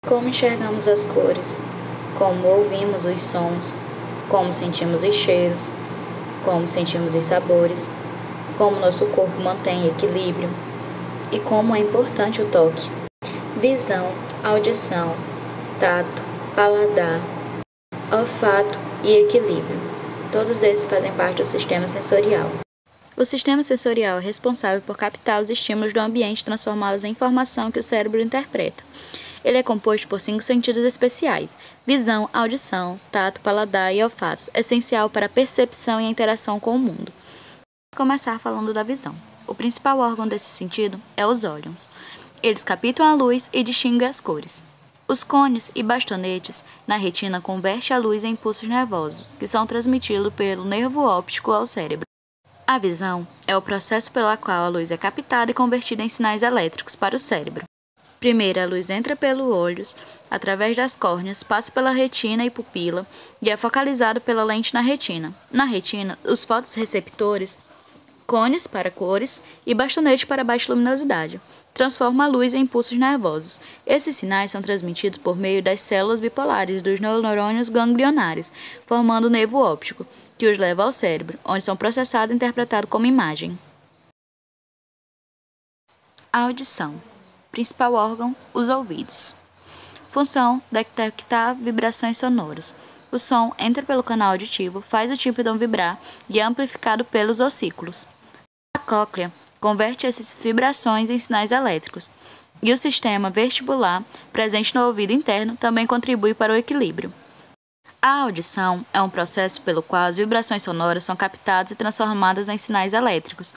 Como enxergamos as cores, como ouvimos os sons, como sentimos os cheiros, como sentimos os sabores, como nosso corpo mantém equilíbrio e como é importante o toque. Visão, audição, tato, paladar, olfato e equilíbrio. Todos esses fazem parte do sistema sensorial. O sistema sensorial é responsável por captar os estímulos do ambiente e transformá-los em informação que o cérebro interpreta. Ele é composto por 5 sentidos especiais: visão, audição, tato, paladar e olfato, essencial para a percepção e a interação com o mundo. Vamos começar falando da visão. O principal órgão desse sentido é os olhos. Eles captam a luz e distinguem as cores. Os cones e bastonetes na retina convertem a luz em impulsos nervosos, que são transmitidos pelo nervo óptico ao cérebro. A visão é o processo pelo qual a luz é captada e convertida em sinais elétricos para o cérebro. Primeiro, a luz entra pelos olhos, através das córneas, passa pela retina e pupila e é focalizada pela lente na retina. Na retina, os fotorreceptores, cones para cores e bastonete para baixa luminosidade, transformam a luz em impulsos nervosos. Esses sinais são transmitidos por meio das células bipolares dos neurônios ganglionares, formando o nervo óptico, que os leva ao cérebro, onde são processados e interpretados como imagem. A audição. Principal órgão, os ouvidos. Função, detectar vibrações sonoras. O som entra pelo canal auditivo, faz o tímpano vibrar e é amplificado pelos ossículos. A cóclea converte essas vibrações em sinais elétricos. E o sistema vestibular, presente no ouvido interno, também contribui para o equilíbrio. A audição é um processo pelo qual as vibrações sonoras são captadas e transformadas em sinais elétricos,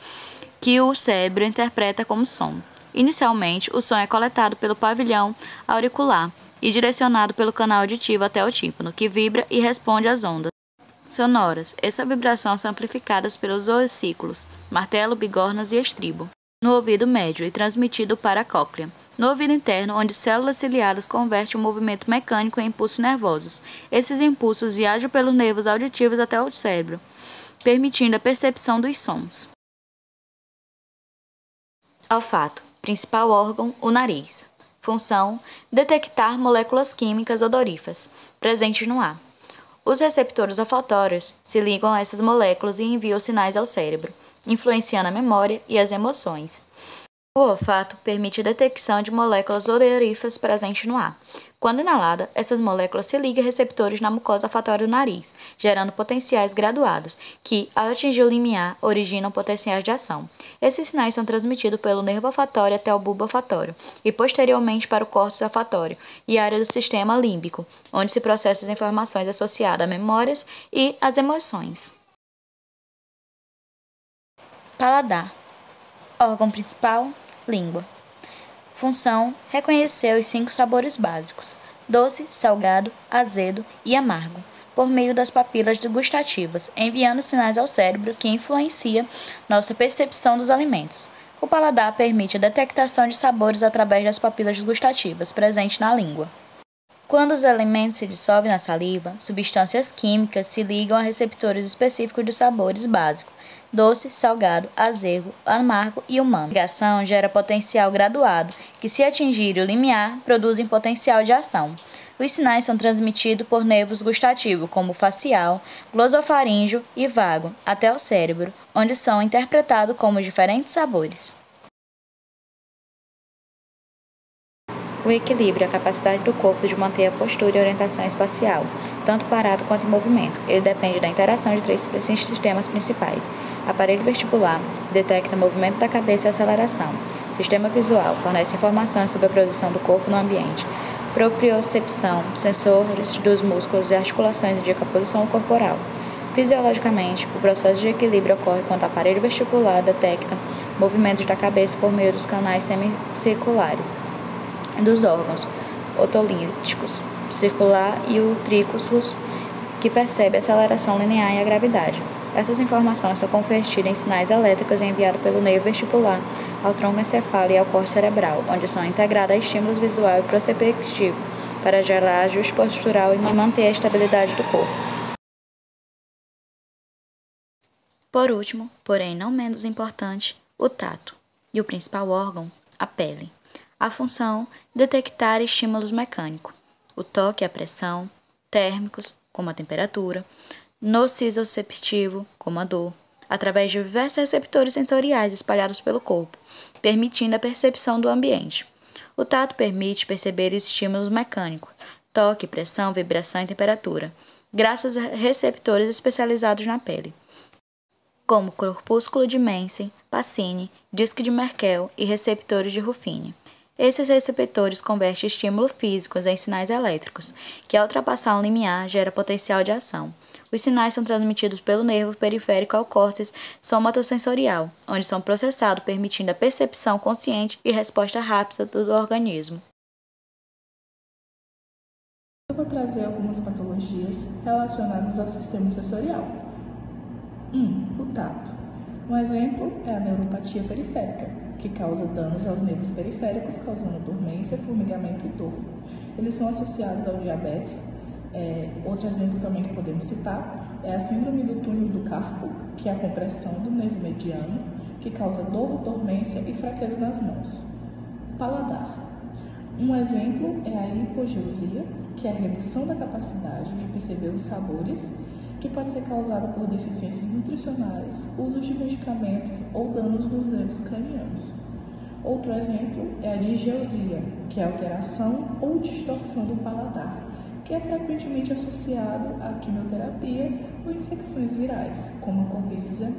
que o cérebro interpreta como som. Inicialmente, o som é coletado pelo pavilhão auricular e direcionado pelo canal auditivo até o tímpano, que vibra e responde às ondas sonoras. Essas vibrações são amplificadas pelos ossículos, martelo, bigornas e estribo, no ouvido médio e transmitido para a cóclea, no ouvido interno, onde células ciliadas convertem o movimento mecânico em impulsos nervosos. Esses impulsos viajam pelos nervos auditivos até o cérebro, permitindo a percepção dos sons. Olfato. Principal órgão, o nariz. Função, detectar moléculas químicas odoríferas presentes no ar. Os receptores olfatórios se ligam a essas moléculas e enviam sinais ao cérebro, influenciando a memória e as emoções. O olfato permite a detecção de moléculas odoríferas presentes no ar. Quando inalada, essas moléculas se ligam a receptores na mucosa olfatória do nariz, gerando potenciais graduados, que, ao atingir o limiar, originam potenciais de ação. Esses sinais são transmitidos pelo nervo olfatório até o bulbo olfatório e, posteriormente, para o córtex olfatório e a área do sistema límbico, onde se processam as informações associadas a memórias e às emoções. Paladar. Órgão principal, língua. Função, reconhecer os 5 sabores básicos: doce, salgado, azedo e amargo, por meio das papilas gustativas, enviando sinais ao cérebro que influencia nossa percepção dos alimentos. O paladar permite a detectação de sabores através das papilas gustativas presentes na língua. Quando os alimentos se dissolvem na saliva, substâncias químicas se ligam a receptores específicos dos sabores básicos: doce, salgado, azedo, amargo e umami. A ligação gera potencial graduado, que, se atingir o limiar, produzem potencial de ação. Os sinais são transmitidos por nervos gustativos, como facial, glosofaríngeo e vago, até o cérebro, onde são interpretados como diferentes sabores. O equilíbrio é a capacidade do corpo de manter a postura e orientação espacial, tanto parado quanto em movimento. Ele depende da interação de 3 sistemas principais. Aparelho vestibular detecta o movimento da cabeça e aceleração. Sistema visual fornece informações sobre a posição do corpo no ambiente. Propriocepção, sensores dos músculos e articulações indicam a posição corporal. Fisiologicamente, o processo de equilíbrio ocorre quando o aparelho vestibular detecta movimentos da cabeça por meio dos canais semicirculares dos órgãos otolíticos, circular e o trículos, que percebe a aceleração linear e a gravidade. Essas informações são convertidas em sinais elétricos e enviadas pelo nervo vestibular ao tronco encefálico e ao corpo cerebral, onde são integrados a estímulos visual e prospectivo para gerar ajuste postural e manter a estabilidade do corpo. Por último, porém não menos importante, o tato, e o principal órgão, a pele. A função: detectar estímulos mecânicos, o toque e a pressão, térmicos, como a temperatura, nociceptivo, como a dor, através de diversos receptores sensoriais espalhados pelo corpo, permitindo a percepção do ambiente. O tato permite perceber os estímulos mecânicos, toque, pressão, vibração e temperatura, graças a receptores especializados na pele, como corpúsculo de Mansen, Pacini, disco de Merkel e receptores de Ruffini. Esses receptores convertem estímulos físicos em sinais elétricos, que ao ultrapassar um limiar gera potencial de ação. Os sinais são transmitidos pelo nervo periférico ao córtex somatosensorial, onde são processados, permitindo a percepção consciente e resposta rápida do organismo. Eu vou trazer algumas patologias relacionadas ao sistema sensorial. 1. O tato. Um exemplo é a neuropatia periférica, que causa danos aos nervos periféricos, causando dormência, formigamento e dor. Eles são associados ao diabetes. Outro exemplo também que podemos citar é a síndrome do túnel do carpo, que é a compressão do nervo mediano, que causa dor, dormência e fraqueza nas mãos. Paladar. Um exemplo é a hipogeusia, que é a redução da capacidade de perceber os sabores, que pode ser causada por deficiências nutricionais, uso de medicamentos ou danos nos nervos cranianos. Outro exemplo é a digeusia, que é a alteração ou distorção do paladar, que é frequentemente associado à quimioterapia ou infecções virais, como a Covid-19.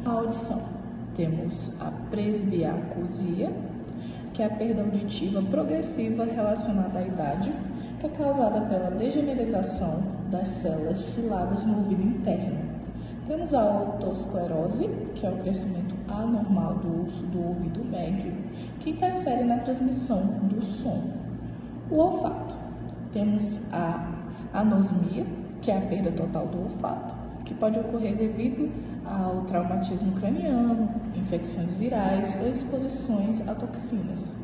A audição. Temos a presbiacusia, que é a perda auditiva progressiva relacionada à idade, que é causada pela degenerização das células ciladas no ouvido interno. Temos a otosclerose, que é o crescimento anormal do osso do ouvido médio, que interfere na transmissão do som. O olfato. Temos a anosmia, que é a perda total do olfato, que pode ocorrer devido ao traumatismo craniano, infecções virais ou exposições a toxinas.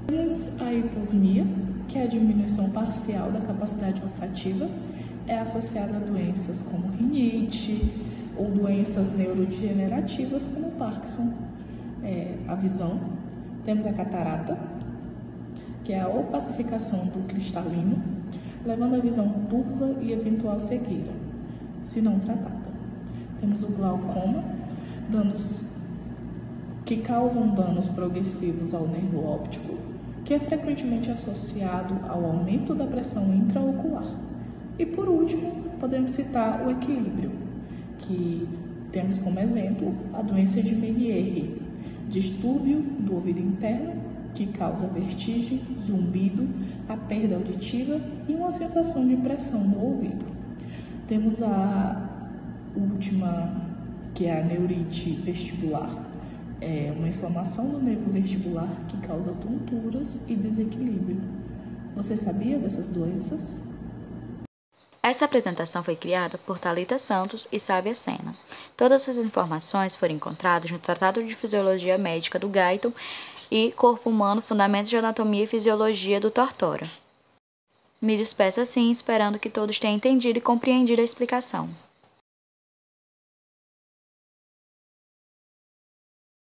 Temos a hiposmia, que é a diminuição parcial da capacidade olfativa, é associada a doenças como rinite ou doenças neurodegenerativas como Parkinson. A visão. Temos a catarata, que é a opacificação do cristalino, levando a visão turva e eventual cegueira, se não tratada. Temos o glaucoma, que causam danos progressivos ao nervo óptico, que é frequentemente associado ao aumento da pressão intraocular. E por último, podemos citar o equilíbrio, que temos como exemplo a doença de Meniere, distúrbio do ouvido interno, que causa vertigem, zumbido, a perda auditiva e uma sensação de pressão no ouvido. Temos a última, que é a neurite vestibular, uma inflamação do nervo vestibular que causa tonturas e desequilíbrio. Você sabia dessas doenças? Essa apresentação foi criada por Thalita Santos e Sávia Sena. Todas as informações foram encontradas no Tratado de Fisiologia Médica do Guyton e Corpo Humano, Fundamentos de Anatomia e Fisiologia do Tortora. Me despeço assim, esperando que todos tenham entendido e compreendido a explicação.